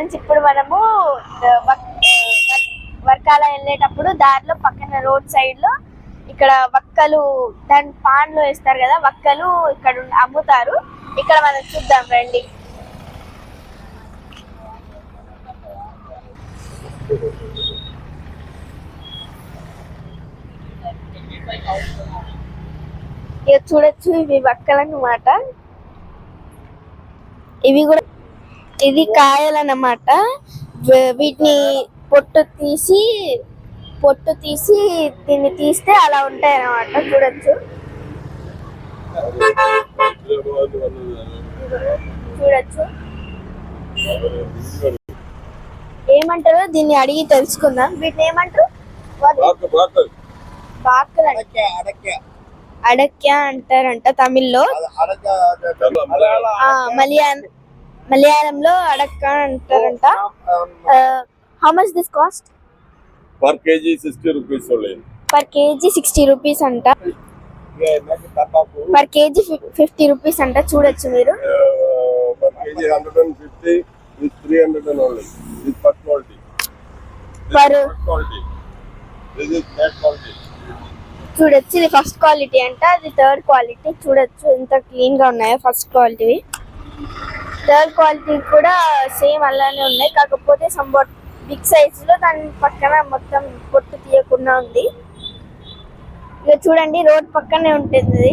Friends, ఇప్పుడు మనము వర్కాల వెళ్ళేటప్పుడు దారిలో పక్కన రోడ్ సైడ్ లో ఇక్కడ వక్కలు దాని పాన్లో వేస్తారు కదా, వక్కలు ఇక్కడ అమ్ముతారు. ఇక్కడ మనం చూద్దాం రండి. ఇక చూడొచ్చు, ఇవి వక్కలు అన్నమాట. ఇవి కూడా ఇది కాయలు అన్నమాట. వీటిని పొట్టు తీసి దీన్ని తీస్తే అలా ఉంటాయి అన్నమాట. చూడొచ్చు ఏమంటారో దీన్ని అడిగి తెలుసుకుందాం. వీటిని ఏమంటారు? అడక్య అంటారంట తమిళ్లో. మలయాళంలో అడక్క అంటారంట. How much this cost? Per KG 60 rupees. Per KG 60 rupees అంట. పర్ కేజీ 50 రూపీస్ అంట. చూడొచ్చు మీరు. Per KG 150 with 300 only. This first quality. This is third quality. చూడొచ్చు, ఇది ఫస్ట్ క్వాలిటీ అంట, అది థర్డ్ క్వాలిటీ. చూడొచ్చు ఎంత క్లీన్ గా ఉన్నాయో. ఫస్ట్ క్వాలిటీ, థర్డ్ క్వాలిటీ కూడా సేమ్ అలానే ఉన్నాయి, కాకపోతే సంబట్ బిగ్ సైజ్ లో దాని పక్కన మొత్తం పొట్టు తీయకుండా ఉంది. ఇక చూడండి, రోడ్ పక్కనే ఉంటుంది.